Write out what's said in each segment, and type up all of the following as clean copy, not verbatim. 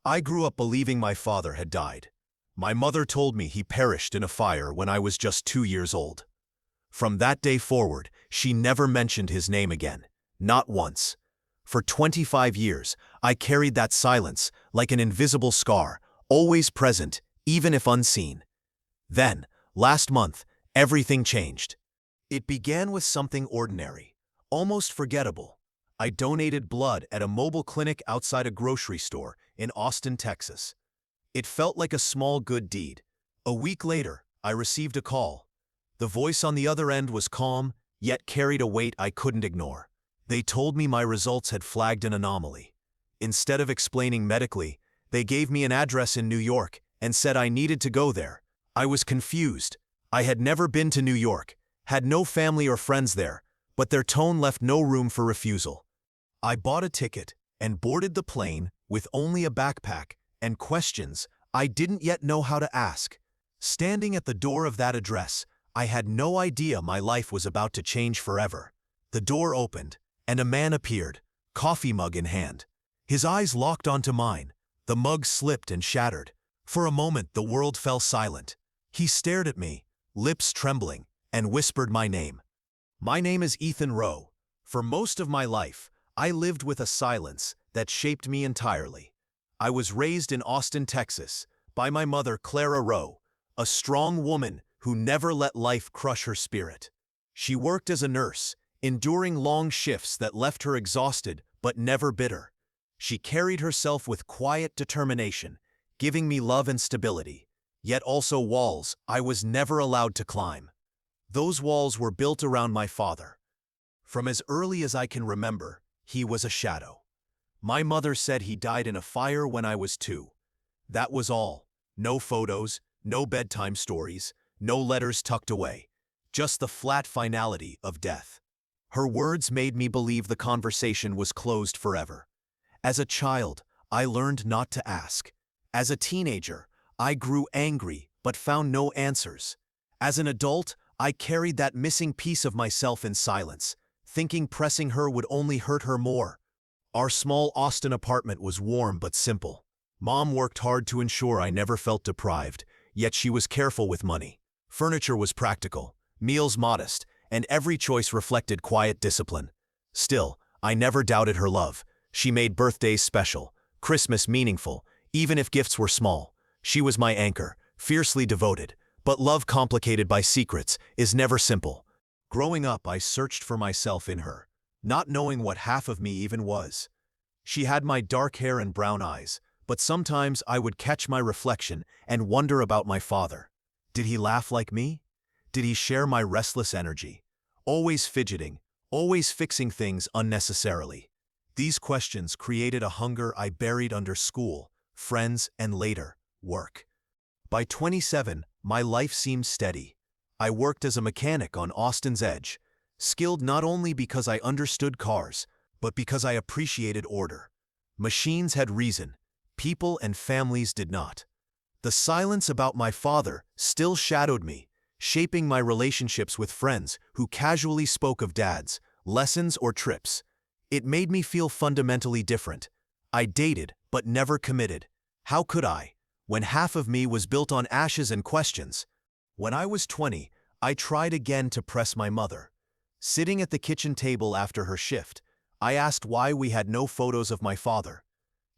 I grew up believing my father had died. My mother told me he perished in a fire when I was just 2 years old. From that day forward, she never mentioned his name again, not once. For 25 years, I carried that silence like an invisible scar, always present, even if unseen. Then, last month, everything changed. It began with something ordinary, almost forgettable. I donated blood at a mobile clinic outside a grocery store in Austin, Texas. It felt like a small good deed. A week later, I received a call. The voice on the other end was calm, yet carried a weight I couldn't ignore. They told me my results had flagged an anomaly. Instead of explaining medically, they gave me an address in New York and said I needed to go there. I was confused. I had never been to New York, had no family or friends there, but their tone left no room for refusal. I bought a ticket and boarded the plane with only a backpack and questions I didn't yet know how to ask. Standing at the door of that address, I had no idea my life was about to change forever. The door opened, and a man appeared, coffee mug in hand. His eyes locked onto mine. The mug slipped and shattered. For a moment, the world fell silent. He stared at me, lips trembling, and whispered my name. My name is Ethan Rowe. For most of my life, I lived with a silence that shaped me entirely. I was raised in Austin, Texas, by my mother, Clara Rowe, a strong woman who never let life crush her spirit. She worked as a nurse, enduring long shifts that left her exhausted but never bitter. She carried herself with quiet determination, giving me love and stability, yet also walls I was never allowed to climb. Those walls were built around my father. From as early as I can remember, he was a shadow. My mother said he died in a fire when I was 2. That was all. No photos, no bedtime stories, no letters tucked away. Just the flat finality of death. Her words made me believe the conversation was closed forever. As a child, I learned not to ask. As a teenager, I grew angry but found no answers. As an adult, I carried that missing piece of myself in silence, thinking pressing her would only hurt her more. Our small Austin apartment was warm but simple. Mom worked hard to ensure I never felt deprived, yet she was careful with money. Furniture was practical, meals modest, and every choice reflected quiet discipline. Still, I never doubted her love. She made birthdays special, Christmas meaningful, even if gifts were small. She was my anchor, fiercely devoted. But love complicated by secrets is never simple. Growing up, I searched for myself in her, not knowing what half of me even was. She had my dark hair and brown eyes, but sometimes I would catch my reflection and wonder about my father. Did he laugh like me? Did he share my restless energy? Always fidgeting, always fixing things unnecessarily. These questions created a hunger I buried under school, friends, and later, work. By 27, my life seemed steady. I worked as a mechanic on Austin's Edge, skilled not only because I understood cars, but because I appreciated order. Machines had reason, people and families did not. The silence about my father still shadowed me, shaping my relationships with friends who casually spoke of dads, lessons, or trips. It made me feel fundamentally different. I dated, but never committed. How could I, when half of me was built on ashes and questions? When I was 20, I tried again to press my mother. Sitting at the kitchen table after her shift, I asked why we had no photos of my father.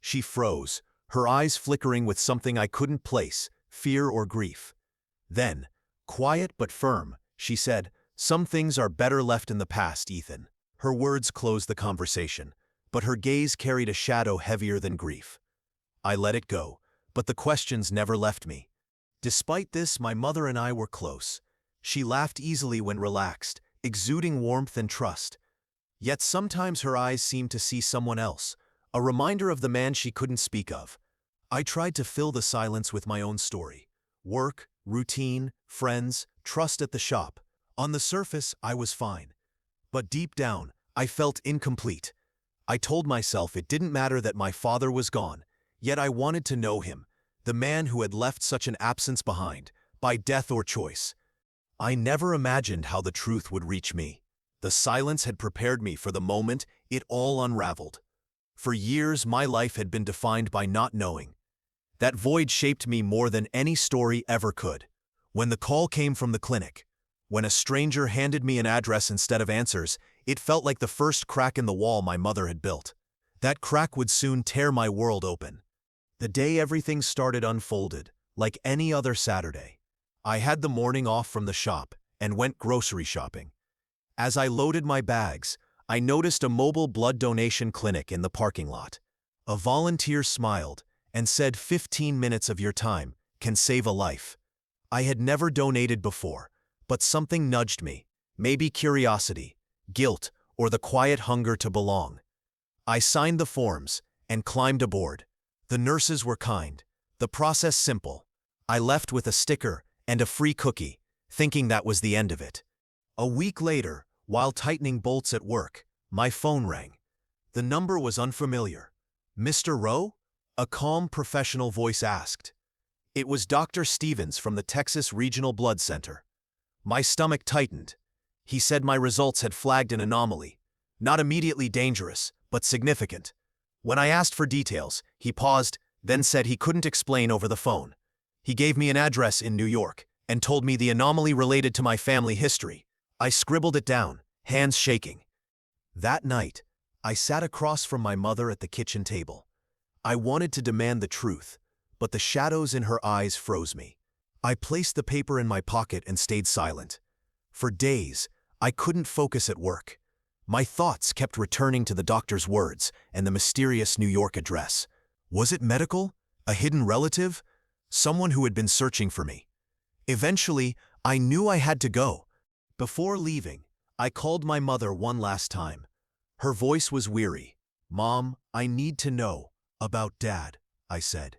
She froze, her eyes flickering with something I couldn't place, fear or grief. Then, quiet but firm, she said, "Some things are better left in the past, Ethan." Her words closed the conversation, but her gaze carried a shadow heavier than grief. I let it go, but the questions never left me. Despite this, my mother and I were close. She laughed easily when relaxed, exuding warmth and trust. Yet sometimes her eyes seemed to see someone else, a reminder of the man she couldn't speak of. I tried to fill the silence with my own story. Work, routine, friends, trust at the shop. On the surface, I was fine. But deep down, I felt incomplete. I told myself it didn't matter that my father was gone, yet I wanted to know him, the man who had left such an absence behind, by death or choice. I never imagined how the truth would reach me. The silence had prepared me for the moment it all unraveled. For years, my life had been defined by not knowing. That void shaped me more than any story ever could. When the call came from the clinic, when a stranger handed me an address instead of answers, it felt like the first crack in the wall my mother had built. That crack would soon tear my world open. The day everything started unfolded, like any other Saturday. I had the morning off from the shop and went grocery shopping. As I loaded my bags, I noticed a mobile blood donation clinic in the parking lot. A volunteer smiled and said 15 minutes of your time can save a life. I had never donated before, but something nudged me, maybe curiosity, guilt, or the quiet hunger to belong. I signed the forms and climbed aboard. The nurses were kind, the process simple. I left with a sticker and a free cookie, thinking that was the end of it. A week later, while tightening bolts at work, my phone rang. The number was unfamiliar. "Mr. Rowe?" a calm professional voice asked. It was Dr. Stevens from the Texas Regional Blood Center. My stomach tightened. He said my results had flagged an anomaly. Not immediately dangerous, but significant. When I asked for details, he paused, then said he couldn't explain over the phone. He gave me an address in New York and told me the anomaly related to my family history. I scribbled it down, hands shaking. That night, I sat across from my mother at the kitchen table. I wanted to demand the truth, but the shadows in her eyes froze me. I placed the paper in my pocket and stayed silent. For days, I couldn't focus at work. My thoughts kept returning to the doctor's words and the mysterious New York address. Was it medical? A hidden relative? Someone who had been searching for me? Eventually, I knew I had to go. Before leaving, I called my mother one last time. Her voice was weary. "Mom, I need to know about Dad," I said.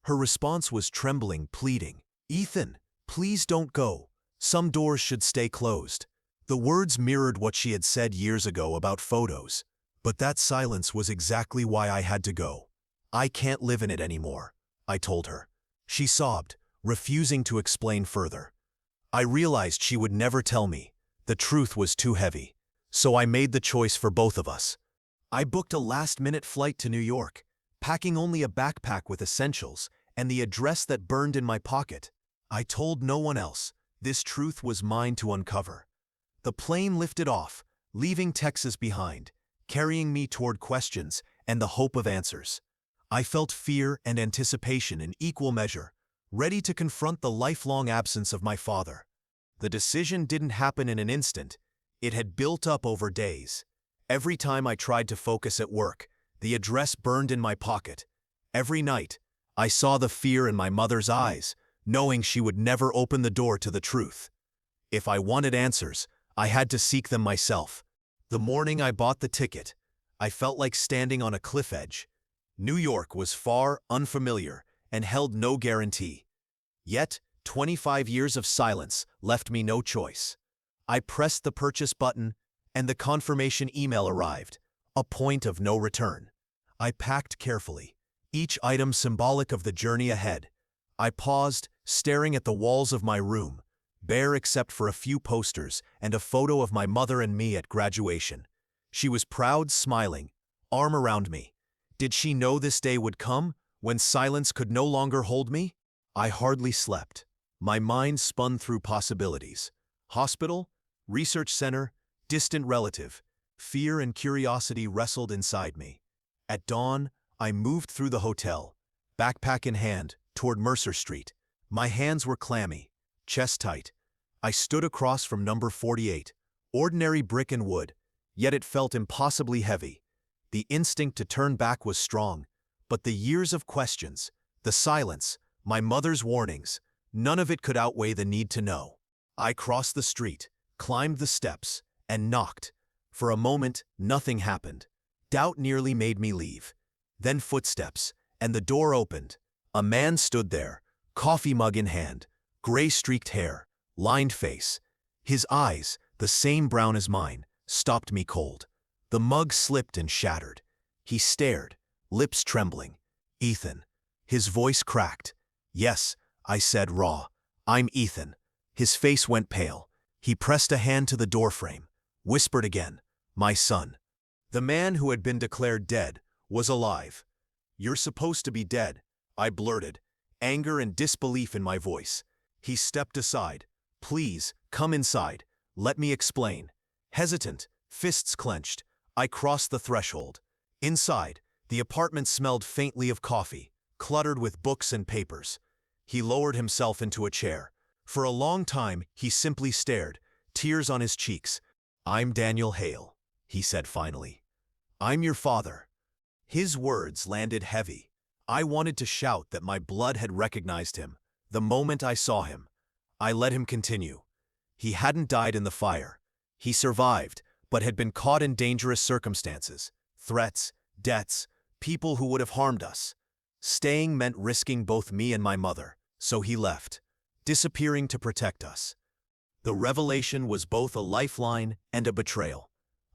Her response was trembling, pleading. "Ethan, please don't go. Some doors should stay closed." The words mirrored what she had said years ago about photos. But that silence was exactly why I had to go. "I can't live in it anymore," I told her. She sobbed, refusing to explain further. I realized she would never tell me. The truth was too heavy. So I made the choice for both of us. I booked a last-minute flight to New York, packing only a backpack with essentials and the address that burned in my pocket. I told no one else. This truth was mine to uncover. The plane lifted off, leaving Texas behind, carrying me toward questions and the hope of answers. I felt fear and anticipation in equal measure, ready to confront the lifelong absence of my father. The decision didn't happen in an instant. It had built up over days. Every time I tried to focus at work, the address burned in my pocket. Every night, I saw the fear in my mother's eyes, knowing she would never open the door to the truth. If I wanted answers, I had to seek them myself. The morning I bought the ticket, I felt like standing on a cliff edge. New York was far, unfamiliar, and held no guarantee. Yet, 25 years of silence left me no choice. I pressed the purchase button, and the confirmation email arrived, a point of no return. I packed carefully, each item symbolic of the journey ahead. I paused, staring at the walls of my room, bare except for a few posters and a photo of my mother and me at graduation. She was proud, smiling, arm around me. Did she know this day would come, when silence could no longer hold me? I hardly slept. My mind spun through possibilities. Hospital, research center, distant relative. Fear and curiosity wrestled inside me. At dawn, I moved through the hotel, backpack in hand, toward Mercer Street. My hands were clammy, chest tight. I stood across from number 48, ordinary brick and wood, yet it felt impossibly heavy. The instinct to turn back was strong, but the years of questions, the silence, my mother's warnings, none of it could outweigh the need to know. I crossed the street, climbed the steps, and knocked. For a moment, nothing happened. Doubt nearly made me leave. Then footsteps, and the door opened. A man stood there, coffee mug in hand, gray-streaked hair, lined face. His eyes, the same brown as mine, stopped me cold. The mug slipped and shattered. He stared, lips trembling. "Ethan." His voice cracked. "Yes," I said, raw. "I'm Ethan." His face went pale. He pressed a hand to the doorframe, whispered again, "My son." The man who had been declared dead was alive. "You're supposed to be dead," I blurted, anger and disbelief in my voice. He stepped aside. "Please, come inside. Let me explain." Hesitant, fists clenched, I crossed the threshold. Inside, the apartment smelled faintly of coffee, cluttered with books and papers. He lowered himself into a chair. For a long time, he simply stared, tears on his cheeks. "I'm Daniel Hale," he said finally. "I'm your father." His words landed heavy. I wanted to shout that my blood had recognized him the moment I saw him. I let him continue. He hadn't died in the fire. He survived, but had been caught in dangerous circumstances. Threats, debts, people who would have harmed us. Staying meant risking both me and my mother, so he left, disappearing to protect us. The revelation was both a lifeline and a betrayal.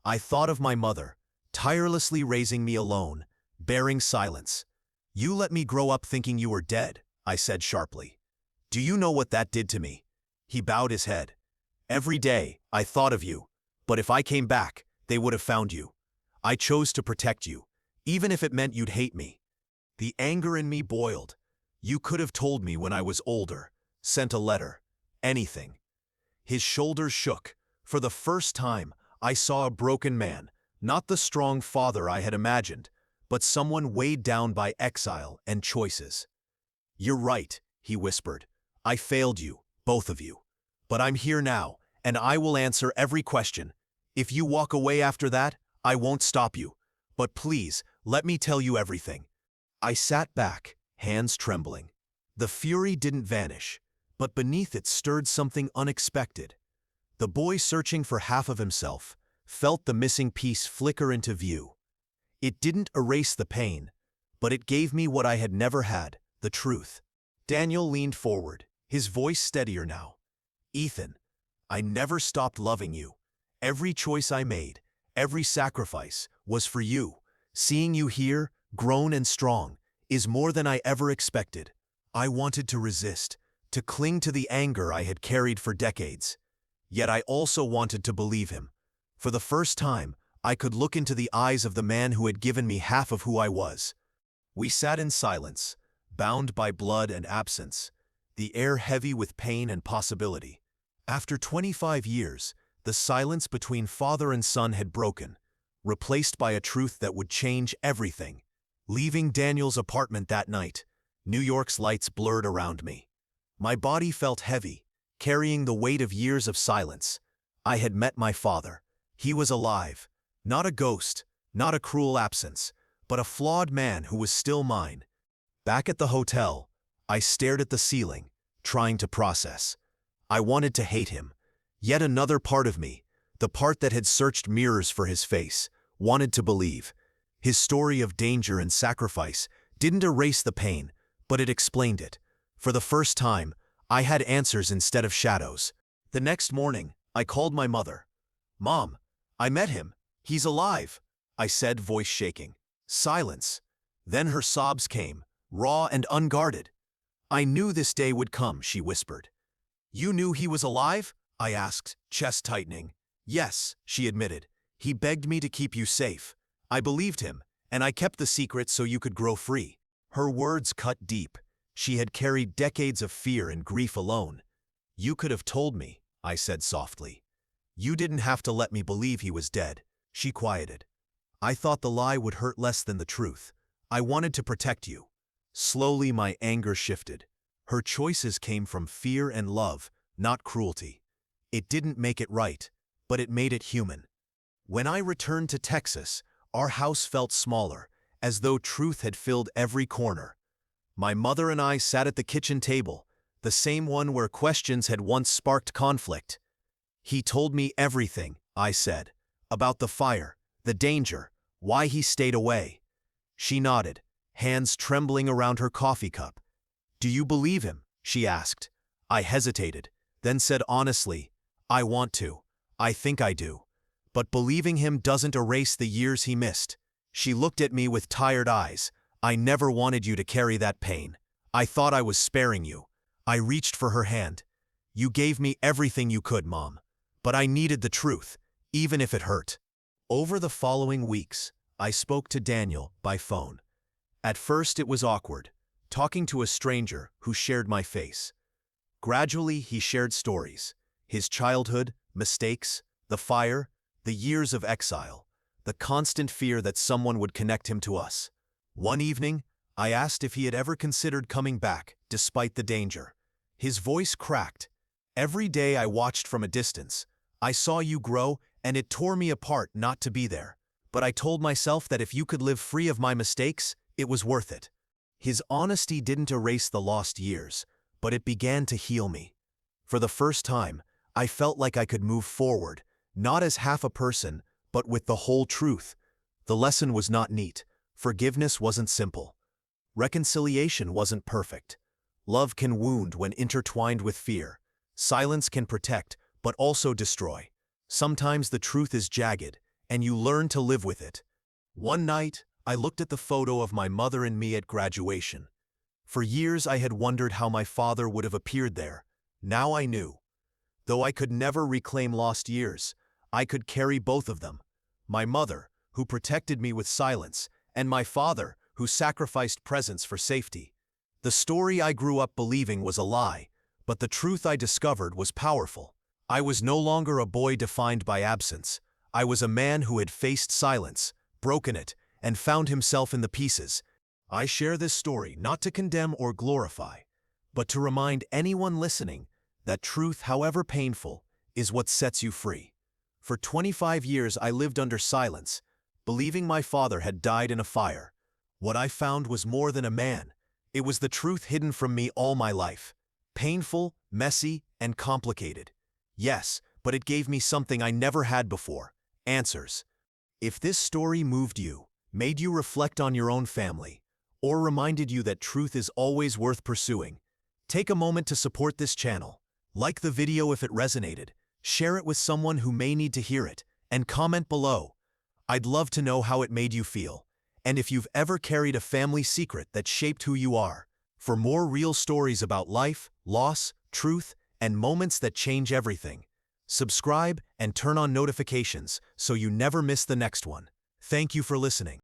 I thought of my mother, tirelessly raising me alone, bearing silence. "You let me grow up thinking you were dead," I said sharply. "Do you know what that did to me?" He bowed his head. "Every day, I thought of you, but if I came back, they would have found you. I chose to protect you, even if it meant you'd hate me." The anger in me boiled. "You could have told me when I was older, sent a letter, anything." His shoulders shook. For the first time, I saw a broken man, not the strong father I had imagined, but someone weighed down by exile and choices. "You're right," he whispered. "I failed you, both of you. But I'm here now, and I will answer every question. If you walk away after that, I won't stop you. But please, let me tell you everything." I sat back, hands trembling. The fury didn't vanish, but beneath it stirred something unexpected. The boy searching for half of himself felt the missing piece flicker into view. It didn't erase the pain, but it gave me what I had never had, the truth. Daniel leaned forward, his voice steadier now. "Ethan, I never stopped loving you. Every choice I made, every sacrifice, was for you. Seeing you here, grown and strong, is more than I ever expected." I wanted to resist, to cling to the anger I had carried for decades. Yet I also wanted to believe him. For the first time, I could look into the eyes of the man who had given me half of who I was. We sat in silence, bound by blood and absence, the air heavy with pain and possibility. After 25 years, the silence between father and son had broken, replaced by a truth that would change everything. Leaving Daniel's apartment that night, New York's lights blurred around me. My body felt heavy, carrying the weight of years of silence. I had met my father. He was alive. Not a ghost, not a cruel absence, but a flawed man who was still mine. Back at the hotel, I stared at the ceiling, trying to process. I wanted to hate him. Yet another part of me, the part that had searched mirrors for his face, wanted to believe. His story of danger and sacrifice didn't erase the pain, but it explained it. For the first time, I had answers instead of shadows. The next morning, I called my mother. "Mom, I met him. He's alive," I said, voice shaking. Silence. Then her sobs came, raw and unguarded. "I knew this day would come," she whispered. "You knew he was alive?" I asked, chest tightening. "Yes," she admitted. "He begged me to keep you safe. I believed him, and I kept the secret so you could grow free." Her words cut deep. She had carried decades of fear and grief alone. "You could have told me," I said softly. "You didn't have to let me believe he was dead." She quieted. "I thought the lie would hurt less than the truth. I wanted to protect you." Slowly my anger shifted. Her choices came from fear and love, not cruelty. It didn't make it right, but it made it human. When I returned to Texas, our house felt smaller, as though truth had filled every corner. My mother and I sat at the kitchen table, the same one where questions had once sparked conflict. "He told me everything," I said, "about the fire, the danger, why he stayed away." She nodded, hands trembling around her coffee cup. "Do you believe him?" she asked. I hesitated, then said honestly, "I want to. I think I do. But believing him doesn't erase the years he missed." She looked at me with tired eyes. "I never wanted you to carry that pain. I thought I was sparing you." I reached for her hand. "You gave me everything you could, Mom. But I needed the truth, even if it hurt." Over the following weeks, I spoke to Daniel by phone. At first it was awkward, talking to a stranger who shared my face. Gradually he shared stories, his childhood, mistakes, the fire, the years of exile, the constant fear that someone would connect him to us. One evening, I asked if he had ever considered coming back, despite the danger. His voice cracked. Every day I watched from a distance. I saw you grow, and it tore me apart not to be there. But I told myself that if you could live free of my mistakes, it was worth it. His honesty didn't erase the lost years, but it began to heal me. For the first time, I felt like I could move forward, not as half a person, but with the whole truth. The lesson was not neat. Forgiveness wasn't simple. Reconciliation wasn't perfect. Love can wound when intertwined with fear. Silence can protect, but also destroy. Sometimes the truth is jagged, and you learn to live with it. One night, I looked at the photo of my mother and me at graduation. For years I had wondered how my father would have appeared there. Now I knew. Though I could never reclaim lost years, I could carry both of them. My mother, who protected me with silence, and my father, who sacrificed presence for safety. The story I grew up believing was a lie, but the truth I discovered was powerful. I was no longer a boy defined by absence. I was a man who had faced silence, broken it, and found himself in the pieces. I share this story not to condemn or glorify, but to remind anyone listening that truth, however painful, is what sets you free. For 25 years I lived under silence, believing my father had died in a fire. What I found was more than a man. It was the truth hidden from me all my life. Painful, messy, and complicated. Yes, but it gave me something I never had before. Answers. If this story moved you, made you reflect on your own family, or reminded you that truth is always worth pursuing, take a moment to support this channel. Like the video if it resonated, share it with someone who may need to hear it, and comment below. I'd love to know how it made you feel, and if you've ever carried a family secret that shaped who you are. For more real stories about life, loss, truth, and moments that change everything, subscribe and turn on notifications so you never miss the next one. Thank you for listening.